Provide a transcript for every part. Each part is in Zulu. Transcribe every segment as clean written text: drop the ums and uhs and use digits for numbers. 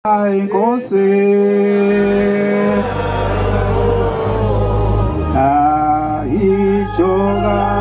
Inkosi ijoga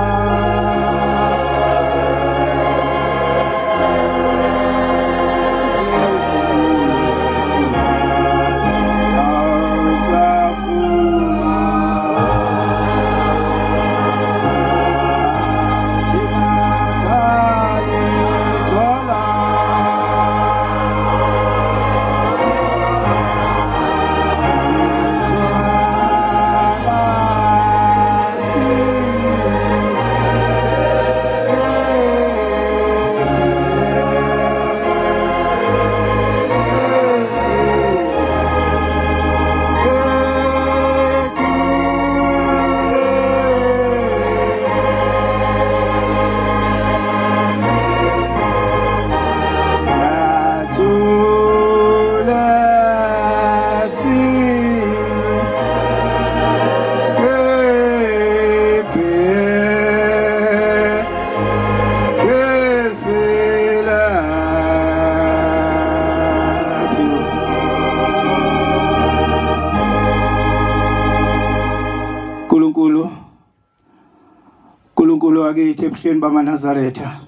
Nkulunkulu wakithi Ebuhleni bamaNazaretha.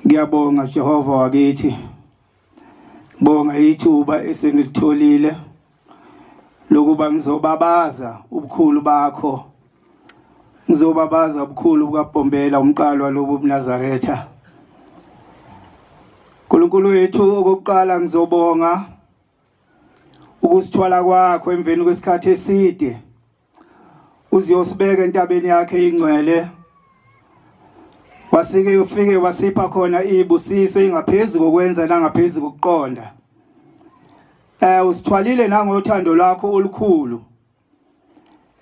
Ngiyabonga Jehova wakithi. Bonga ithuba esengilitholile lokuba ngizobabaza ubukhulu bakho. Ngizobabaza ubukhulu bukaBhombela umqalo walobu buNazaretha. Nkulunkulu wethu okokuqala ngizobonga ukusithwala kwakho emveni kwesikhathi eside. Uziyosibeka entabeni yakhe ingcwele wasike ufike wasipha khona ibusiso ingaphezulu kokwenza nangaphezulu kokuqonda. Usithwalile nangothando lwakho olukhulu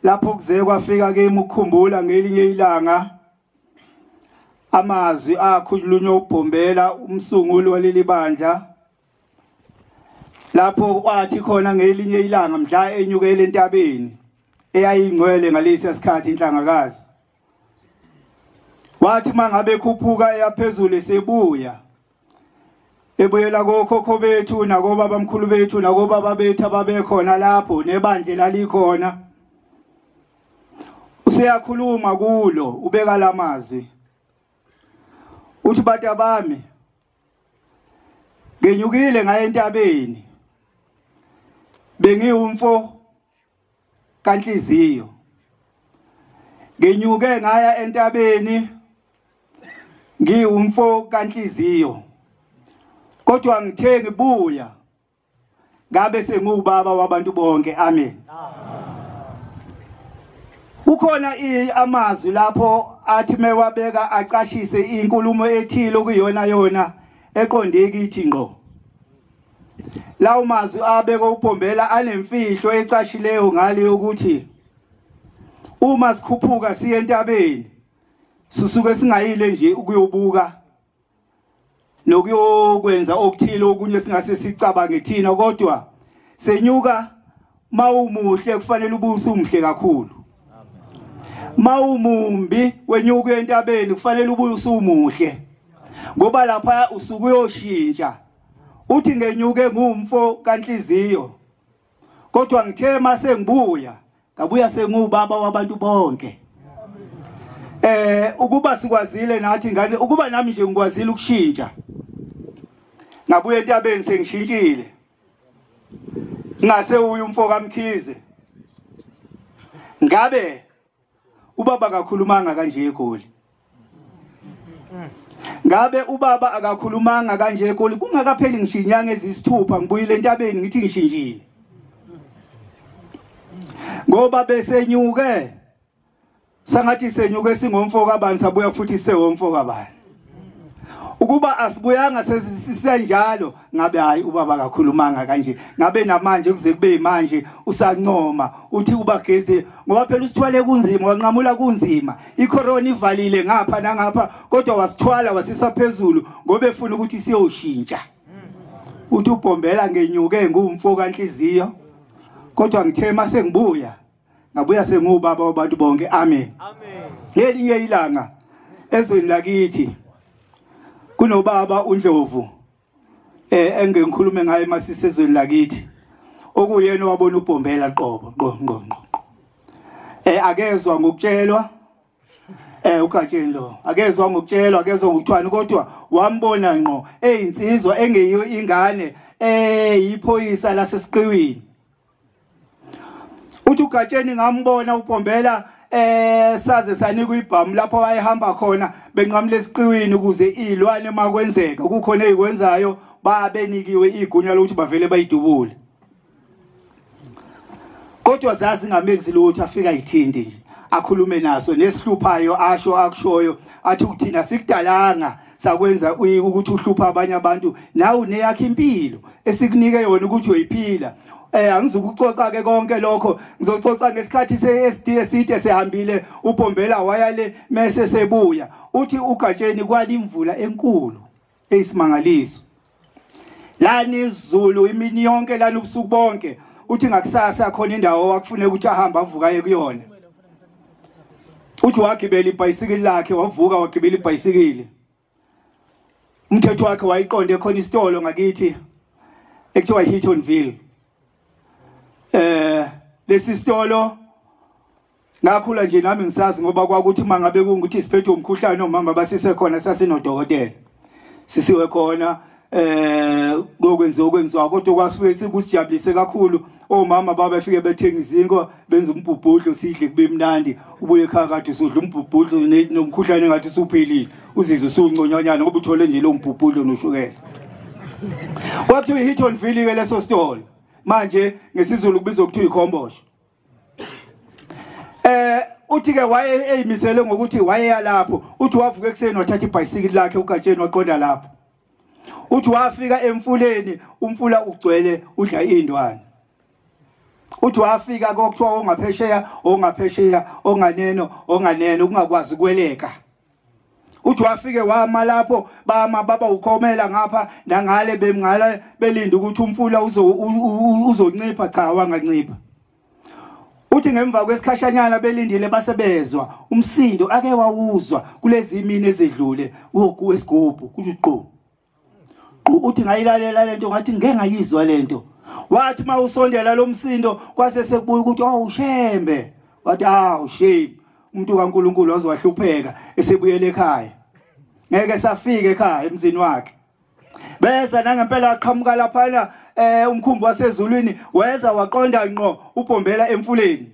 lapho kuze kwafika kimi ukukhumbula ngelinye ilanga amazwi akhulunywa uBhombela umsunguli waleli bandla lapho wathi khona ngelinye ilanga mhla enyukele entabeni eyayingcwele ngalesi sikhathi inhlangakazi. Wathi mangabe khuphuka eyaphezulu esebuya ebuyela kokhokho bethu nakobaba bamkhulu bethu nakobaba bethu ababekhona lapho nebandla lalikhona. Useyakhuluma kulo ubeka lamazwi uthi bata bami ngenyukile ngaye entabeni bengiwumfo kanhliziyo ngenyuke ngaya entabeni ngiwumfo kanhliziyo kodwa ngithe ngibuya ngabe sengubaba wabantu bonke. Amen. Ukhona amazwi lapho athi mewabeka aqashise inkulumo ethile okuyona yona eqonde kithi ngqo. Lawo mazwi abeka uBhombela anemfihlo ecashileyo ngale ukuthi uma sikhuphuka siye entabeni sisuke singayile nje ukuyobuka nokuyokwenza okuthile okunye singase sicabange thina kodwa senyuka mawumuhle kufanele ubuse umhle kakhulu. Mawumumbi wenyuka entabeni kufanele ubuse umuhle ngoba lapha usuke uyoshintsha. Uthi ngenyuke ngumfo kanhliziyo kodwa ngithe mase ngibuya ngabuya sengubaba wabantu bonke. Ukuba sikwazile nathi ngane ukuba nami nje ngikwazile ukushintsha ngabuya entabeni sengishintshile ngase uyu umfo kaMkhize ngabe ubaba akakhulumanga kanje eGoli. Ngabe ubaba akakhulumanga kanje eGoli kungakapheli ngishinyanga ezisithupha ngibuyile entabeni ngithi ngishintshile ngoba besenyuke sangathi senyuke singomfo kabani sabuya futhi sewomfo kabani. Ukuba asibuyanga sesisenjalo ngabe hayi ubaba akakhulumanga kanje ngabe namanje kuze kube manje usancoma uthi ubageze ngoba phela usithwale kunzima wanqamula kunzima icorona ivalile ngapha nangapha kodwa wasithwala wasisa phezulu ngoba efuna ukuthi siyoshintsha. Uthi uBhombela ngenyuke ngumfo kanhliziyo kodwa ngithe mase ngibuya ngabuya sengubaba wabantu bonke. Amen. Amen. Ngelinye ilanga ezweni lakithi kunobaba uNdlovu engikhulume ngaye masisezweni lakithi okuyena wabona uBhombela qobo ngqo akezwa ngokutshelwa uKatsheni lo akezwa ngokutshelwa akezwa ngokuthwana kodwa wambona ngqo eyinsizwa engeyiyo ingane yiphoyisa lasesiqiwini uthi uKatsheni ngambona uBhombela saze sanika ibhamu lapho wayehamba khona benqamule esiqiwini ukuze izilwane makwenzeka kukhona ezikwenzayo babenikiwe igunya lokuthi bavele bayidubule kodwa zazi ngamenzi lutho afika yithindi nje akhulume naso nesihluphayo asho akushoyo athi ukuthina sikudalanga sakwenza ukuthi uhlupha abanye abantu nawe neyakhe impilo esikunike yona ukuthi uyiphila angizukuxoxa ke konke lokho ngizoxoxa ngesikhathi seSD eside sehambile uBhombela wayale mase sebuya uthi uKatsheni kwani imvula enkulu eyisimangaliso lani izulu imini yonke lani ubusuku bonke uthi ngakusasa khona indawo wakufune ukuthi ahamba avukaye kuyona uthi wagibela ibhayisikili lakhe wavuka wagibela ibhayisikili umthetho wakhe wayiqonde khona isitolo ngakithi ekuthiwa Hittonville lesi sitolo ngakhula nje nami ngisazi ngoba kwakuthi mangabe kungukuthi siphethe umkhuhlane nomama basise khona sasinodokotela sisiwe khona okwenziwa kodwa kwasuke sikusijabulise kakhulu omama babefike bethenga izinko benza umbhubhudlo sidle kube mnandi ubuye ekhaya kade usudla umbhubhudlo nomkhuhlane ngathi usuphelile uzizwe usungconyanyana ngoba uthole nje lo mbhubhudlo noshukela kwathi uHittonville ke leso sitolo manje ngesizulu kubizwa ukuthi uyikhomboshi uthi ke waye eyimisele ngokuthi waye yalapho uthi wavuka ekseni wathatha ibhayisikili lakhe uKatsheni waqonda lapho uthi wafika emfuleni umfula ugcwele udla indwane uthi wafika kokuthiwa ongaphesheya onganeno ungakwazi kweleka uthi wafike wama lapho baba ukhomela ngapha nangale bemngala belinda ukuthi umfula uzoncipha cha wangancipha uthi ngemva kwesikhashanyana belindile basebezwa umsindo ake wawuzwa kulezi imini ezedlule wesigubhu kuthi qo uthi ngayilalela lento ngathi ngeke ngayizwa lento wathi mawusondela lo msindo kwase sekubuya ukuthi Shembe wathi Shembe umuntu kaNkuluNkulu wazowahlupheka esebuyele ekhaya ngeke safike ekhaya emzini wakhe beza nangempela aqhamuka lapha umkhumbi wasezulwini weza waqonda ngqo uBhombela emfuleni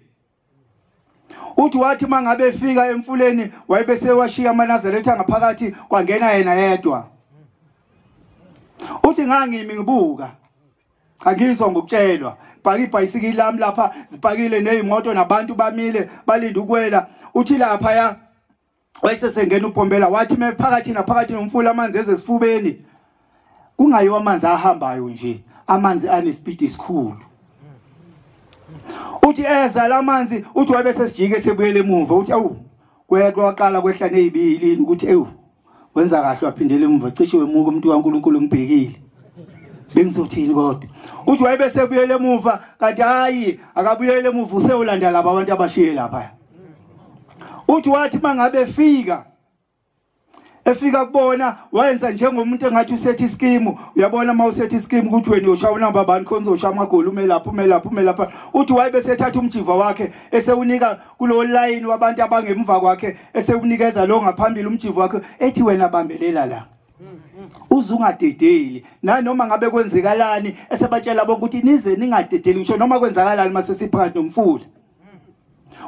uthi wathi mangabe efika emfuleni wayebese washiya amaNazaretha ngaphakathi kwangena yena yedwa uthi ngangimi ngibuka angizwa ngokutshelwa bhaka ibhayisikili lami lapha zipakile nezimoto nabantu bamile balinda ukwela uthi lapha wayesesengena uBhombela wathi mephakathi naphakathi nomfula amanzi ezesifubeni kungayiwa amanzi ahambayo nje amanzi anespeed esikhulu uthi eza lamanzi uthi wayebese sijike sebuyele emuva uthi kwaqala kwehla nezibili ukuthi wenza kahle waphindela emuva cishe wemuka umuntu kaNkuluNkulu ngibhekile bengizothini kodwa uthi wayebese buyele emuva kanti hayi akabuyele emuva useyolanda laba abantu abashiye lapha uthi wathi mangabe efika kubona wayenza njengomuntu engathi usethi iskimu uyabona mawusethi iskimu ukuthi wena uyoshaya namba abantu khonzo ushaya amagoli umelapha uthi wayebese ethatha umjiva wakhe esewunika kulo line wabantu abangemva kwakhe esewunikeza lo ngaphambili umjiva wakhe ethi wena bambelela la uzungadedeli nanoma ngabe kwenzekalani esebatshela bonke ukuthi nize ningadedeli ngisho noma kwenzakalani mase siphakathi nomfula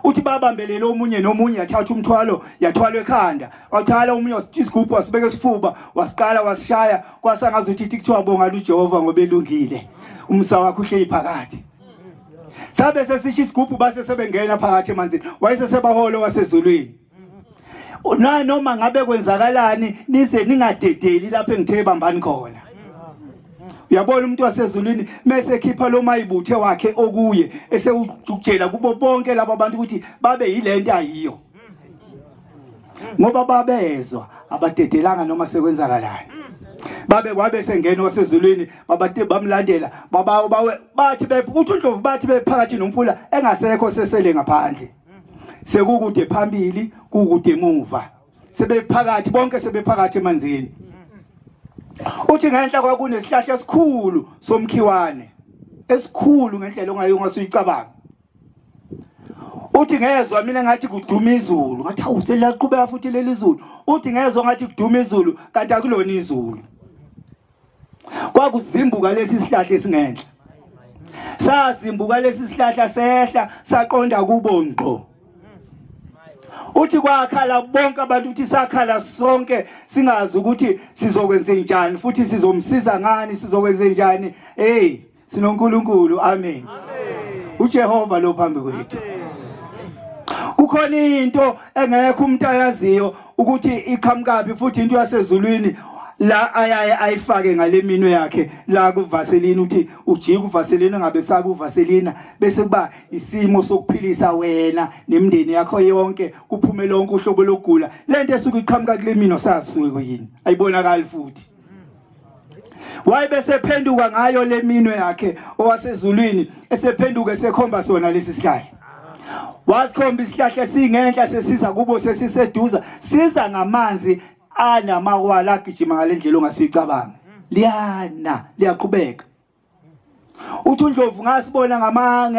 uthi babambelele omunye nomunye yathatha umthwalo yathwalwa ekhanda wathala omunye isigubhu wasibeka esifuba wasiqala wasishaya kwasangazuthi kuthiwa bonga uJehova ngoba elungile umsa wakhe uhleli phakathi sabe sesithi isigubhu base sebengena phakathi emanzini wayesesebaholo wasezulwini noma ngabe kwenzakalani nize ningadedeli lapho engithe bambani khona uyabona umuntu wasezulwini mase ekhipha lo mayibuthe wakhe okuye esewukutshela kubo bonke laba bantu ukuthi babe yilento ayiyo ngoba babezwa abadedelanga noma sekwenzakalani babe kwabe sengena wasezulwini babade bamlandela bathi uthi uNdlovu bathi bephakathi nomfula engasekho sesele ngaphandle sekukude phambili kukude emuva sebephakathi bonke sebephakathi emanzini Uthi ngenhla kwakunesihlahla esikhulu somkhiwane esikhulu ngendlela ongayonga uyicabanga. Uthi ngezwe mina ngathi kuduma izulu ngathi hawu seliyaqhubeka futhi leli izulu. Uthi ngezwe ngathi kuduma izulu kanti akulona izulu. Kwakuzimbuka lesi sihlahla esingenhla. Sazimbuka lesi sihlahla sehla saqonda kubonqo. Uthi kwakhala bonke abantu uthi sakhala sonke singazi ukuthi sizokwenza njani futhi sizomsiza ngani sizokwenza njani. Sinonkulunkulu amen. uJehova lo phambi kwethu. Kukhona into engekho umuntu ayaziyo ukuthi iqhamukapi futhi into yasezulwini la ayaye ayifake ngale minwe yakhe la kuvaseline uthi ujika uvaseline ngabe sabe uvaselina bese kuba isimo sokuphilisa wena nemndeni yakho yonke kuphume lonke uhlobo lokugula lento esuka iqhamuka kule mino sasuke kuyini ayibonakali futhi wayebese phenduka ngayo le minwe yakhe owasezulwini esephenduka esekhomba sona lesi sihlahla wasikhomba isihlahla singenhla sesiza kubo sesiseduza siza ngamanzi anamawala agijima ngalendlela ongasicabanga liyana liyaqhubeka uthi uNdlovu ngasibona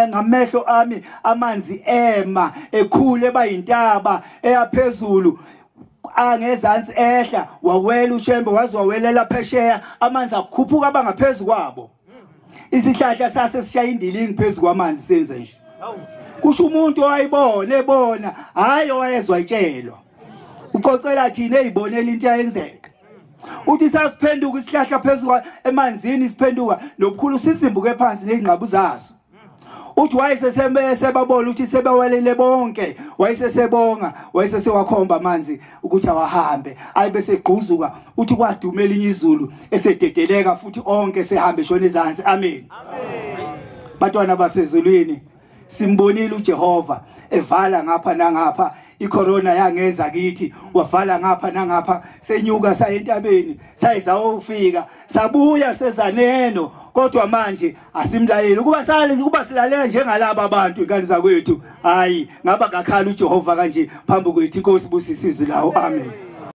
ngamehlo ami amanzi ema ekhule ebayintaba eyaphezulu angezansi ehla wawela uShembe waziwawelela phesheya amanzi akukhuphuka abangaphezulu kwabo isihlahla sase sishaya indilingi phezulu kwamanzi senze nje kusho umuntu owayibona ebona hayi owayezwa itshelwa ucocela thina ezibonela into yenzeka uthi sasiphenduka isihlahla phezulu emanzini siphenduka nobukhulu sisimbuke phansi nezingqabu zaso uthi wayesebabona ukuthi sebewelele bonke wayesebonga wayesewakhomba amanzi ukuthi awahambe ayibese gquzuka uthi kwaduma elinye izulu esededeleka futhi onke sehambe shona ezansi amen batwana basezulwini simbonile uJehova evala ngapha nangapha icorona yangenza kithi wavala ngapha nangapha senyuka sayentabeni sayizawufika sabuya sezaneno kodwa manje asimlaleli kuba silalela njengalabo abantu inkani zakwethu hayi ngaba ngakhala uJehova kanje phambi kwethu inkosi busisize lawo amen.